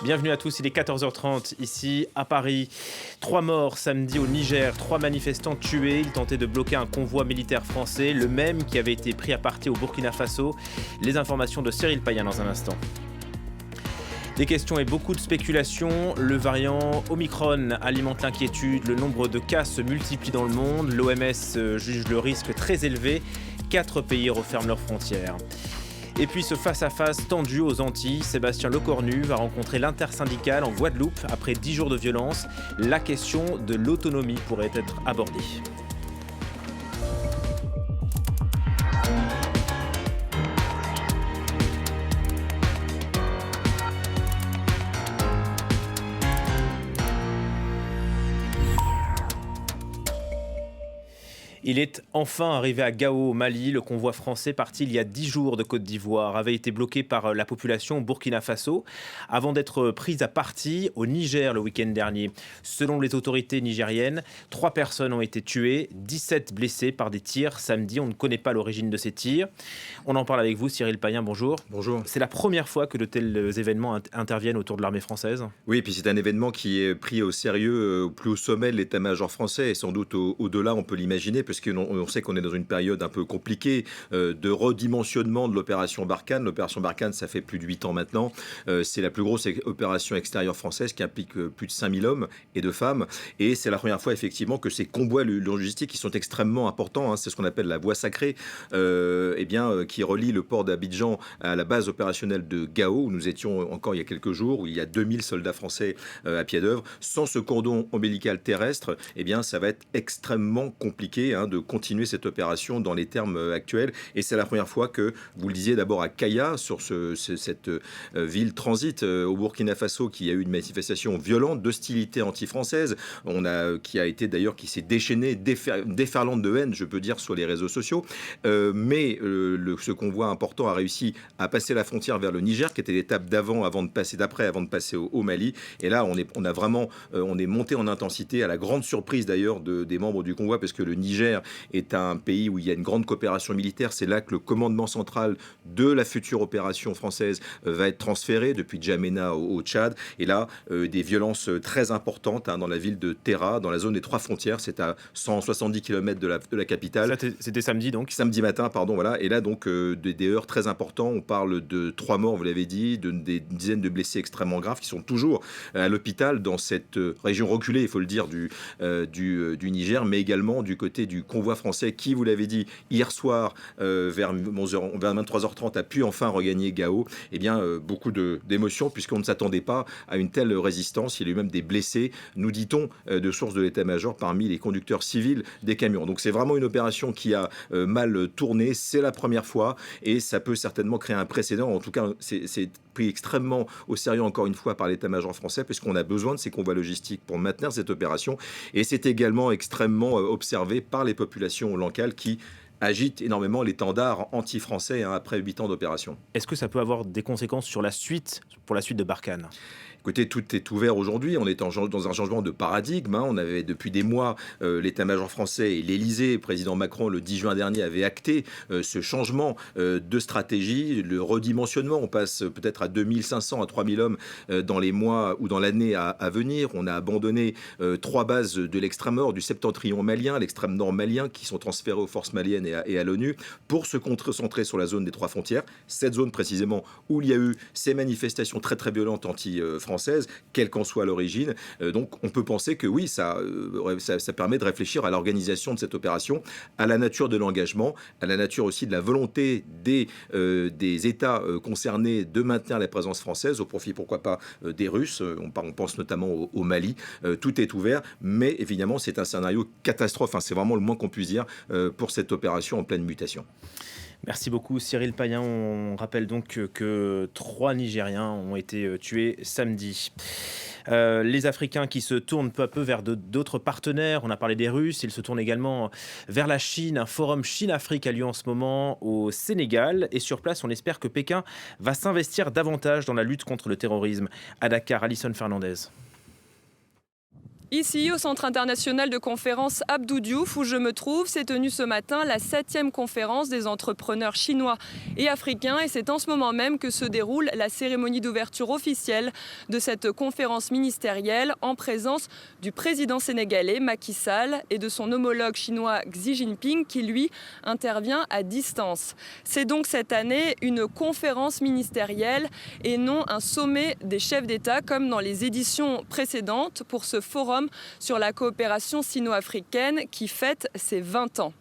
Bienvenue à tous, il est 14h30 ici à Paris. 3 morts samedi au Niger, 3 manifestants tués. Ils tentaient de bloquer un convoi militaire français, le même qui avait été pris à partie au Burkina Faso. Les informations de Cyril Payen dans un instant. Des questions et beaucoup de spéculations. Le variant Omicron alimente l'inquiétude. Le nombre de cas se multiplie dans le monde. L'OMS juge le risque très élevé. 4 pays referment leurs frontières. Et puis ce face-à-face tendu aux Antilles, Sébastien Lecornu va rencontrer l'intersyndicale en Guadeloupe après 10 jours de violence. La question de l'autonomie pourrait être abordée. Il est enfin arrivé à Gao, au Mali. Le convoi français parti il y a 10 jours de Côte d'Ivoire avait été bloqué par la population au Burkina Faso avant d'être pris à partie au Niger le week-end dernier. Selon les autorités nigériennes, 3 personnes ont été tuées, 17 blessées par des tirs samedi. On ne connaît pas l'origine de ces tirs. On en parle avec vous, Cyril Payen, bonjour. Bonjour. C'est la première fois que de tels événements interviennent autour de l'armée française. Oui, et puis c'est un événement qui est pris au sérieux au plus haut sommet de l'état-major français et sans doute au-delà, on peut l'imaginer, parce qu'on sait qu'on est dans une période un peu compliquée de redimensionnement de l'opération Barkhane. L'opération Barkhane, ça fait plus de 8 ans maintenant. C'est la plus grosse opération extérieure française qui implique plus de 5000 hommes et de femmes. Et c'est la première fois, effectivement, que ces convois logistiques qui sont extrêmement importants, c'est ce qu'on appelle la voie sacrée, qui relie le port d'Abidjan à la base opérationnelle de Gao, où nous étions encore il y a quelques jours, où il y a 2000 soldats français à pied d'œuvre. Sans ce cordon ombilical terrestre, ça va être extrêmement compliqué de continuer cette opération dans les termes actuels. Et c'est la première fois que, vous le disiez d'abord à Kaya, sur cette ville transit au Burkina Faso, qui a eu une manifestation violente d'hostilité anti-française, qui s'est déchaînée, déferlante de haine, je peux dire, sur les réseaux sociaux. Ce convoi important a réussi à passer la frontière vers le Niger, qui était l'étape avant de passer au Mali. Et là, on est monté en intensité, à la grande surprise d'ailleurs des membres du convoi, parce que le Niger est un pays où il y a une grande coopération militaire. C'est là que le commandement central de la future opération française va être transféré depuis Djamena au Tchad. Et là, des violences très importantes dans la ville de Terra, dans la zone des 3 frontières. C'est à 170 km de la capitale. Ça, c'était samedi donc. Samedi matin, pardon, voilà. Et là, donc, des heurts très importants. On parle de 3 morts, vous l'avez dit, des dizaines de blessés extrêmement graves qui sont toujours à l'hôpital dans cette région reculée, il faut le dire, du Niger, mais également du côté du convoi français qui, vous l'avez dit, hier soir, vers 23h30, a pu enfin regagner Gao. Beaucoup d'émotions, puisqu'on ne s'attendait pas à une telle résistance. Il y a eu même des blessés, nous dit-on, de sources de l'état-major, parmi les conducteurs civils des camions. Donc c'est vraiment une opération qui a mal tourné. C'est la première fois et ça peut certainement créer un précédent. En tout cas, c'est pris extrêmement au sérieux, encore une fois, par l'état-major français, puisqu'on a besoin de ces convois logistiques pour maintenir cette opération. Et c'est également extrêmement observé par les populations locales qui agitent énormément l'étendard anti-français après 8 ans d'opération. Est-ce que ça peut avoir des conséquences pour la suite de Barkhane ? Écoutez, tout est ouvert aujourd'hui. On est dans un changement de paradigme. On avait depuis des mois l'état-major français et l'Élysée, le président Macron, le 10 juin dernier, avait acté ce changement de stratégie, le redimensionnement. On passe peut-être à 2500, à 3000 hommes dans les mois ou dans l'année à venir. On a abandonné 3 bases de l'extrême nord, du septentrion malien, l'extrême nord malien, qui sont transférées aux forces maliennes et à l'ONU pour se concentrer sur la zone des 3 frontières. Cette zone précisément où il y a eu ces manifestations très très violentes anti-françaises, quelle qu'en soit l'origine. Donc on peut penser que oui, ça permet de réfléchir à l'organisation de cette opération, à la nature de l'engagement, à la nature aussi de la volonté des États concernés de maintenir la présence française au profit, pourquoi pas, des Russes. On pense notamment au Mali. Tout est ouvert, mais évidemment c'est un scénario catastrophe. C'est vraiment le moins qu'on puisse dire pour cette opération en pleine mutation. Merci beaucoup Cyril Payen. On rappelle donc que 3 Nigériens ont été tués samedi. Les Africains qui se tournent peu à peu vers d'autres partenaires. On a parlé des Russes, ils se tournent également vers la Chine. Un forum Chine-Afrique a lieu en ce moment au Sénégal. Et sur place, on espère que Pékin va s'investir davantage dans la lutte contre le terrorisme. À Dakar, Alison Fernandez. Ici, au Centre international de conférence Abdou Diouf, où je me trouve, s'est tenue ce matin la 7e conférence des entrepreneurs chinois et africains. Et c'est en ce moment même que se déroule la cérémonie d'ouverture officielle de cette conférence ministérielle en présence du président sénégalais Macky Sall et de son homologue chinois Xi Jinping qui, lui, intervient à distance. C'est donc cette année une conférence ministérielle et non un sommet des chefs d'État comme dans les éditions précédentes pour ce forum sur la coopération sino-africaine qui fête ses 20 ans.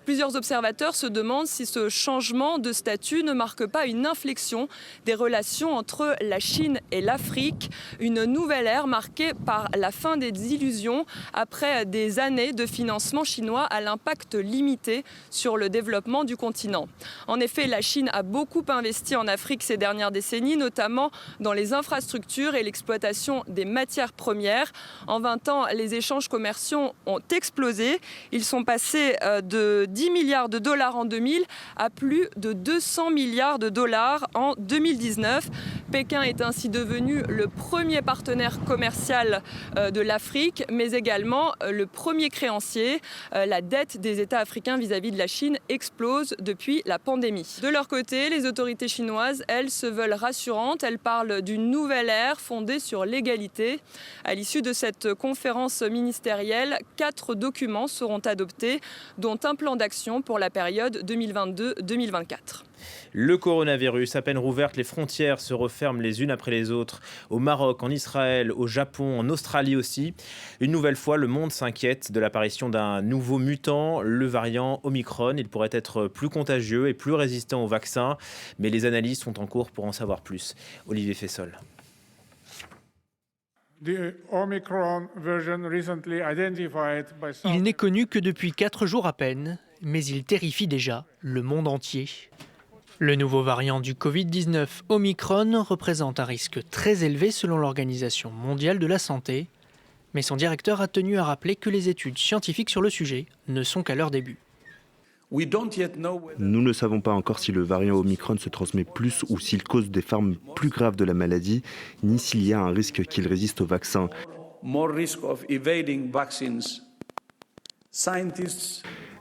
Plusieurs observateurs se demandent si ce changement de statut ne marque pas une inflexion des relations entre la Chine et l'Afrique, une nouvelle ère marquée par la fin des illusions après des années de financement chinois à l'impact limité sur le développement du continent. En effet, la Chine a beaucoup investi en Afrique ces dernières décennies, notamment dans les infrastructures et l'exploitation des matières premières. En 20 ans, les échanges commerciaux ont explosé. Ils sont passés de 10 milliards de dollars en 2000 à plus de 200 milliards de dollars en 2019. Pékin est ainsi devenu le premier partenaire commercial de l'Afrique, mais également le premier créancier. La dette des États africains vis-à-vis de la Chine explose depuis la pandémie. De leur côté, les autorités chinoises, elles, se veulent rassurantes. Elles parlent d'une nouvelle ère fondée sur l'égalité. À l'issue de cette conférence ministérielle, 4 documents seront adoptés, dont un plan d'action pour la période 2022-2024. Le coronavirus, à peine rouverte, les frontières se referment les unes après les autres. Au Maroc, en Israël, au Japon, en Australie aussi. Une nouvelle fois, le monde s'inquiète de l'apparition d'un nouveau mutant, le variant Omicron. Il pourrait être plus contagieux et plus résistant au vaccin. Mais les analyses sont en cours pour en savoir plus. Olivier Fessol. Il n'est connu que depuis 4 jours à peine, mais il terrifie déjà le monde entier. Le nouveau variant du Covid-19 Omicron représente un risque très élevé selon l'Organisation mondiale de la santé, mais son directeur a tenu à rappeler que les études scientifiques sur le sujet ne sont qu'à leur début. Nous ne savons pas encore si le variant Omicron se transmet plus ou s'il cause des formes plus graves de la maladie, ni s'il y a un risque qu'il résiste au vaccin.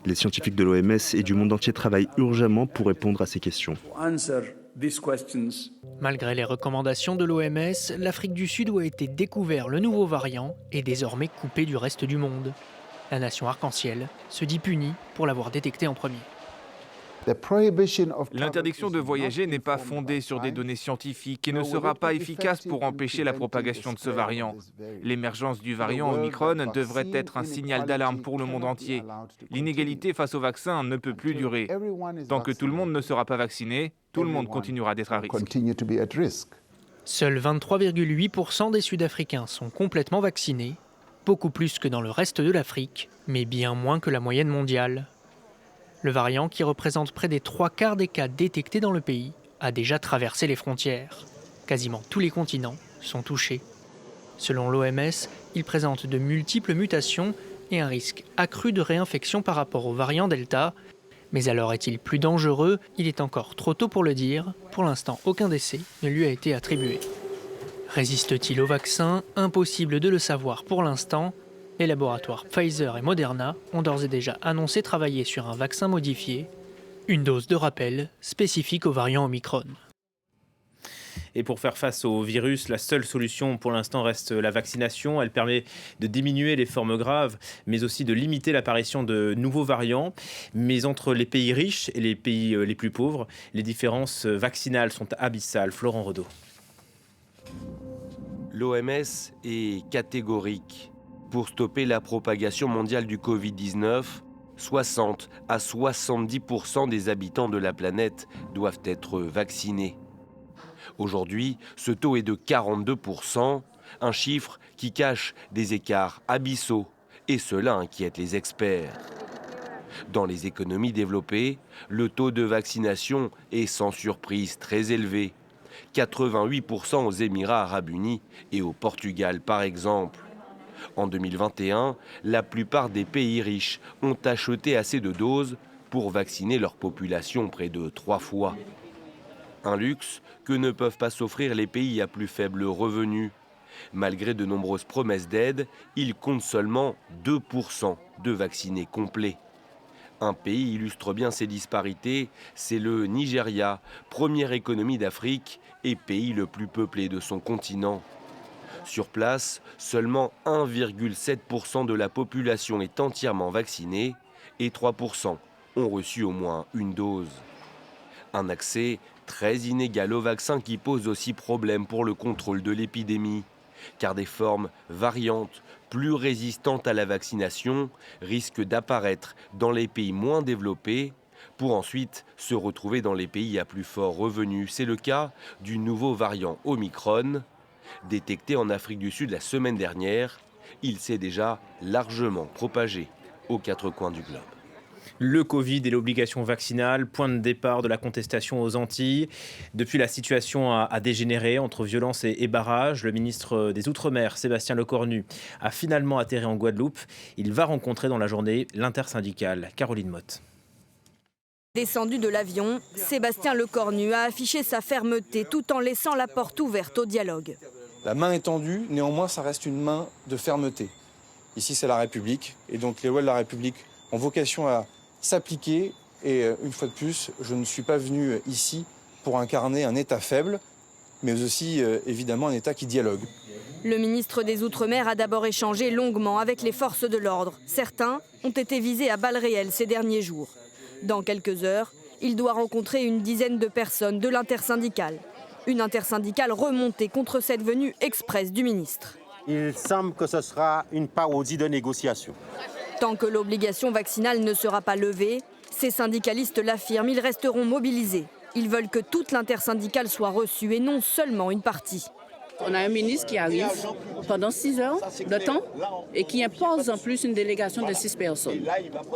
Les scientifiques de l'OMS et du monde entier travaillent urgemment pour répondre à ces questions. Malgré les recommandations de l'OMS, l'Afrique du Sud où a été découvert le nouveau variant est désormais coupée du reste du monde. La nation arc-en-ciel se dit punie pour l'avoir détecté en premier. L'interdiction de voyager n'est pas fondée sur des données scientifiques et ne sera pas efficace pour empêcher la propagation de ce variant. L'émergence du variant Omicron devrait être un signal d'alarme pour le monde entier. L'inégalité face au vaccin ne peut plus durer. Tant que tout le monde ne sera pas vacciné, tout le monde continuera d'être à risque. Seuls 23,8% des Sud-Africains sont complètement vaccinés, beaucoup plus que dans le reste de l'Afrique, mais bien moins que la moyenne mondiale. Le variant, qui représente près des 3/4 des cas détectés dans le pays, a déjà traversé les frontières. Quasiment tous les continents sont touchés. Selon l'OMS, il présente de multiples mutations et un risque accru de réinfection par rapport au variant Delta. Mais alors est-il plus dangereux? Il est encore trop tôt pour le dire. Pour l'instant, aucun décès ne lui a été attribué. Résiste-t-il au vaccin? Impossible de le savoir pour l'instant. Les laboratoires Pfizer et Moderna ont d'ores et déjà annoncé travailler sur un vaccin modifié, une dose de rappel spécifique au variant Omicron. Et pour faire face au virus, la seule solution pour l'instant reste la vaccination. Elle permet de diminuer les formes graves, mais aussi de limiter l'apparition de nouveaux variants. Mais entre les pays riches et les pays les plus pauvres, les différences vaccinales sont abyssales. Florent Redeau. L'OMS est catégorique. Pour stopper la propagation mondiale du Covid-19, 60 à 70% des habitants de la planète doivent être vaccinés. Aujourd'hui, ce taux est de 42%, un chiffre qui cache des écarts abyssaux, et cela inquiète les experts. Dans les économies développées, le taux de vaccination est sans surprise très élevé, 88% aux Émirats arabes unis et au Portugal par exemple. En 2021, la plupart des pays riches ont acheté assez de doses pour vacciner leur population près de 3 fois. Un luxe que ne peuvent pas s'offrir les pays à plus faible revenu. Malgré de nombreuses promesses d'aide, il compte seulement 2% de vaccinés complets. Un pays illustre bien ces disparités, c'est le Nigeria, première économie d'Afrique et pays le plus peuplé de son continent. Sur place, seulement 1,7% de la population est entièrement vaccinée et 3% ont reçu au moins une dose. Un accès très inégal au vaccin qui pose aussi problème pour le contrôle de l'épidémie, car des formes variantes plus résistantes à la vaccination risquent d'apparaître dans les pays moins développés pour ensuite se retrouver dans les pays à plus fort revenu. C'est le cas du nouveau variant Omicron. Détecté en Afrique du Sud la semaine dernière, il s'est déjà largement propagé aux quatre coins du globe. Le Covid et l'obligation vaccinale, point de départ de la contestation aux Antilles. Depuis, la situation a dégénéré entre violence et barrage. Le ministre des Outre-mer, Sébastien Lecornu, a finalement atterri en Guadeloupe. Il va rencontrer dans la journée l'intersyndicale. Caroline Motte. Descendu de l'avion, Sébastien Lecornu a affiché sa fermeté tout en laissant la porte ouverte au dialogue. La main est tendue, néanmoins ça reste une main de fermeté. Ici c'est la République et donc les lois de la République ont vocation à s'appliquer et une fois de plus, je ne suis pas venu ici pour incarner un État faible, mais aussi évidemment un État qui dialogue. Le ministre des Outre-mer a d'abord échangé longuement avec les forces de l'ordre. Certains ont été visés à balles réelles ces derniers jours. Dans quelques heures, il doit rencontrer une dizaine de personnes de l'intersyndicale. Une intersyndicale remontée contre cette venue express du ministre. Il semble que ce sera une parodie de négociation. Tant que l'obligation vaccinale ne sera pas levée, ces syndicalistes l'affirment, ils resteront mobilisés. Ils veulent que toute l'intersyndicale soit reçue et non seulement une partie. On a un ministre qui arrive pendant 6 heures de temps et qui impose en plus une délégation de 6 personnes.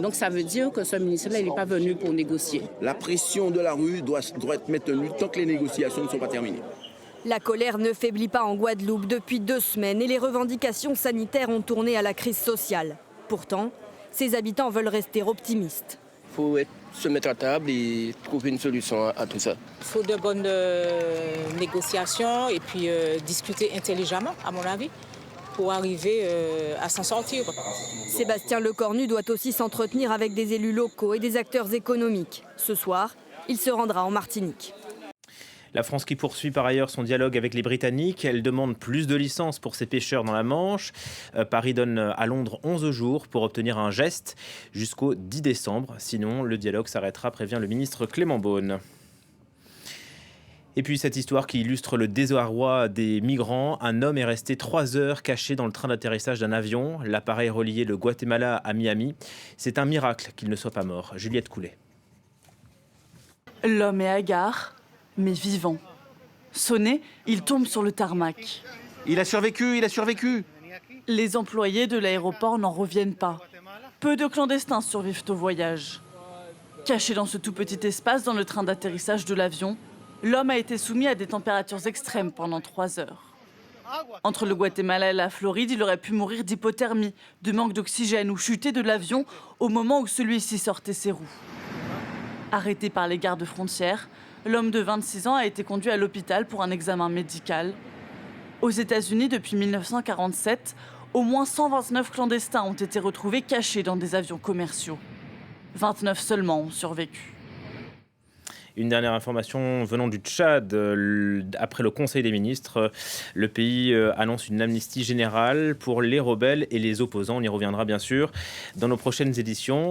Donc ça veut dire que ce ministre-là, il n'est pas venu pour négocier. La pression de la rue doit être maintenue tant que les négociations ne sont pas terminées. La colère ne faiblit pas en Guadeloupe depuis 2 semaines et les revendications sanitaires ont tourné à la crise sociale. Pourtant, ses habitants veulent rester optimistes. Il faut se mettre à table et trouver une solution à tout ça. Il faut de bonnes négociations et puis discuter intelligemment, à mon avis, pour arriver à s'en sortir. Sébastien Lecornu doit aussi s'entretenir avec des élus locaux et des acteurs économiques. Ce soir, il se rendra en Martinique. La France qui poursuit par ailleurs son dialogue avec les Britanniques. Elle demande plus de licences pour ses pêcheurs dans la Manche. Paris donne à Londres 11 jours pour obtenir un geste jusqu'au 10 décembre. Sinon, le dialogue s'arrêtera, prévient le ministre Clément Beaune. Et puis cette histoire qui illustre le désarroi des migrants. Un homme est resté 3 heures caché dans le train d'atterrissage d'un avion. L'appareil reliait le Guatemala à Miami. C'est un miracle qu'il ne soit pas mort. Juliette Coulet. L'homme est hagard, mais vivant. Sonné, il tombe sur le tarmac. Il a survécu, il a survécu. Les employés de l'aéroport n'en reviennent pas. Peu de clandestins survivent au voyage. Caché dans ce tout petit espace dans le train d'atterrissage de l'avion, l'homme a été soumis à des températures extrêmes pendant 3 heures. Entre le Guatemala et la Floride, il aurait pu mourir d'hypothermie, de manque d'oxygène ou chuter de l'avion au moment où celui-ci sortait ses roues. Arrêté par les gardes frontières, l'homme de 26 ans a été conduit à l'hôpital pour un examen médical. Aux États-Unis, depuis 1947, au moins 129 clandestins ont été retrouvés cachés dans des avions commerciaux. 29 seulement ont survécu. Une dernière information venant du Tchad. Après le Conseil des ministres, le pays annonce une amnistie générale pour les rebelles et les opposants. On y reviendra bien sûr dans nos prochaines éditions.